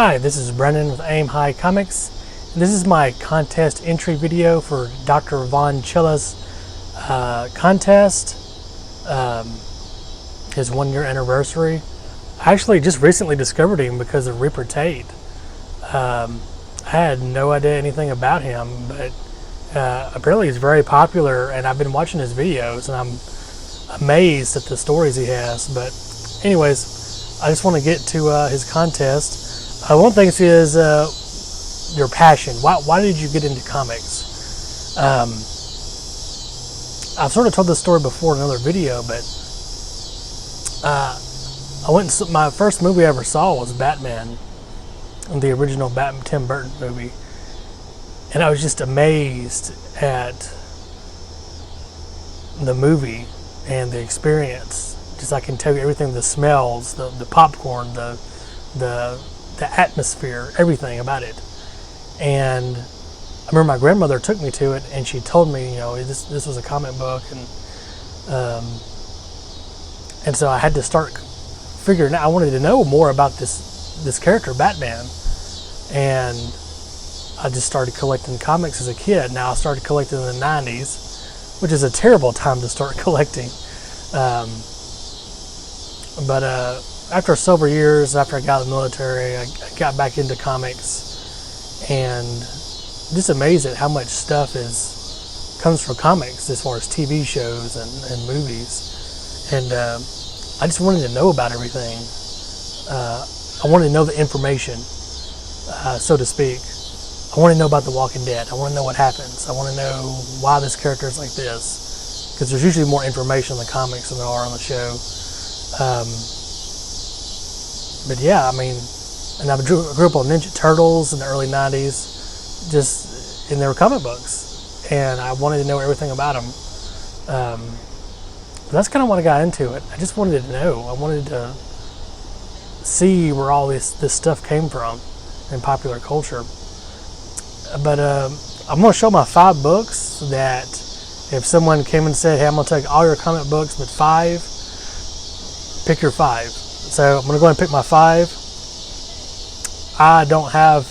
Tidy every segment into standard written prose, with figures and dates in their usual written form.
Hi, this is Brennan with Aim High Comics. And this is my contest entry video for DrVonChilla's contest, his 1-year anniversary. I actually just recently discovered him because of Reaper Tate. I had no idea anything about him, but apparently he's very popular, and I've been watching his videos, and I'm amazed at the stories he has. But anyways, I just want to get to his contest. One thing is your passion. Why did you get into comics? I've sort of told this story before in another video, but my first movie I ever saw was Batman, the original Tim Burton movie, and I was just amazed at the movie and the experience. Just I can tell you everything, the smells, the popcorn, the atmosphere, everything about it. And I remember my grandmother took me to it, and she told me, this was a comic book, and so I had to start figuring out. I wanted to know more about this character, Batman, and I just started collecting comics as a kid. Now I started collecting in the 90s, which is a terrible time to start collecting. But after several years, after I got out of the military, I got back into comics, and just amazed at how much stuff comes from comics as far as TV shows and movies. And I just wanted to know about everything. I wanted to know the information, so to speak. I want to know about The Walking Dead. I want to know what happens. I want to know why this character is like this, because there's usually more information in the comics than there are on the show. But yeah, I mean, and I grew up on Ninja Turtles in the early 90s, just in their comic books, and I wanted to know everything about them. That's kind of what I got into it. I just wanted to know. I wanted to see where all this stuff came from in popular culture. But I'm going to show my 5 books that if someone came and said, hey, I'm going to take all your comic books but 5, pick your 5. So I'm going to go ahead and pick my 5. I don't have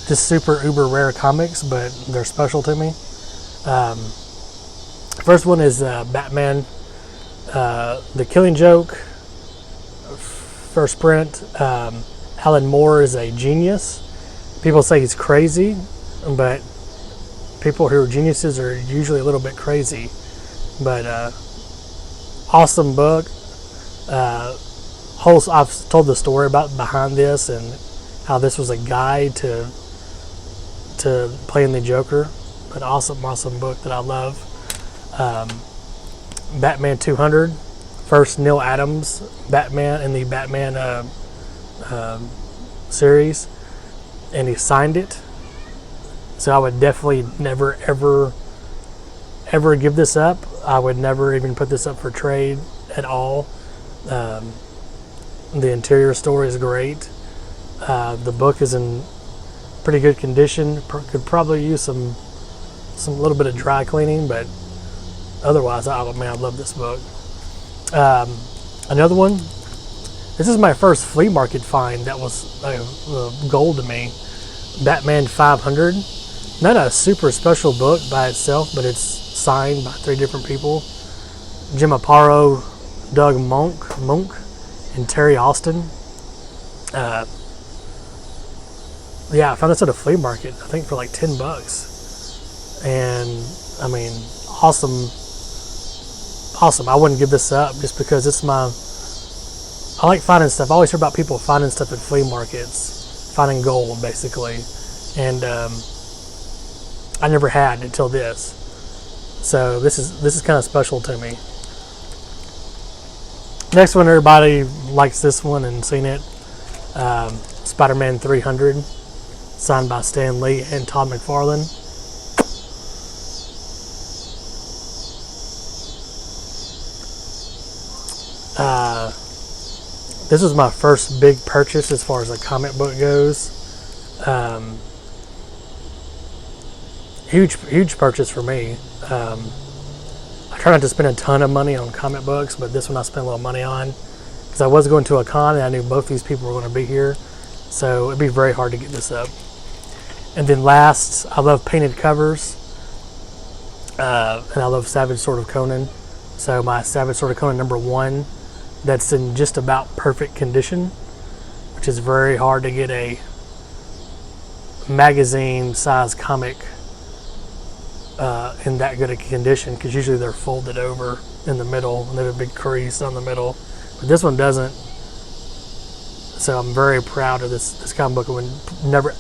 just super uber rare comics, but they're special to me. First one is Batman, The Killing Joke, first print. Alan Moore is a genius. People say he's crazy, but people who are geniuses are usually a little bit crazy. But awesome book. I've told the story about behind this and how this was a guide to playing the Joker. An awesome book that I love. Batman 200, first Neil Adams Batman in the Batman series, and he signed it. So I would definitely never ever give this up. I would never even put this up for trade at all. The interior story is great. The book is in pretty good condition. Could probably use some little bit of dry cleaning, but otherwise, I love this book. Another one. This is my first flea market find that was gold to me. Batman 500. Not a super special book by itself, but it's signed by 3 different people: Jim Aparo, Doug Monk, and Terry Austin. Yeah, I found this at a flea market, I think for like $10. And I mean, awesome. I wouldn't give this up just because I like finding stuff. I always hear about people finding stuff at flea markets, finding gold basically. And I never had until this. So this is kind of special to me. Next one, everybody likes this one and seen it. Spider-Man 300, signed by Stan Lee and Todd McFarlane. This was my first big purchase as far as a comic book goes. Huge purchase for me. I try not to spend a ton of money on comic books, but this one I spent a little money on because I was going to a con and I knew both these people were going to be here. So it'd be very hard to get this up. And then last, I love painted covers. And I love Savage Sword of Conan. So my Savage Sword of Conan #1, that's in just about perfect condition, which is very hard to get a magazine size comic in that good a condition, because usually they're folded over in the middle and they have a big crease on the middle, but this one doesn't. So I'm very proud of this comic book.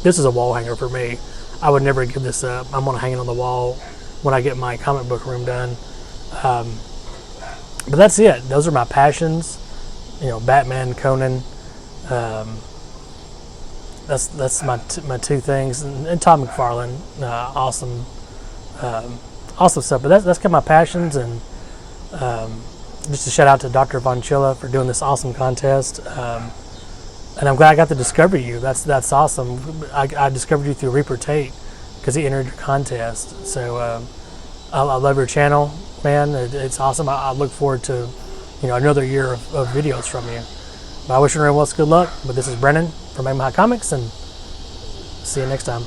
This is a wall hanger for me. I would never give this up. I'm gonna hang it on the wall when I get my comic book room done. But that's it. Those are my passions. Batman, Conan. That's my two things, and Todd McFarlane, awesome stuff. But that's kind of my passions, and just a shout out to DrVonChilla for doing this awesome contest. And I'm glad I got to discover you. That's awesome. I discovered you through Reaper Tate because he entered your contest. So I love your channel, man. It's awesome. I look forward to another year of videos from you. But I wish everyone else good luck. But this is Brennan from Aim High Comics, and see you next time.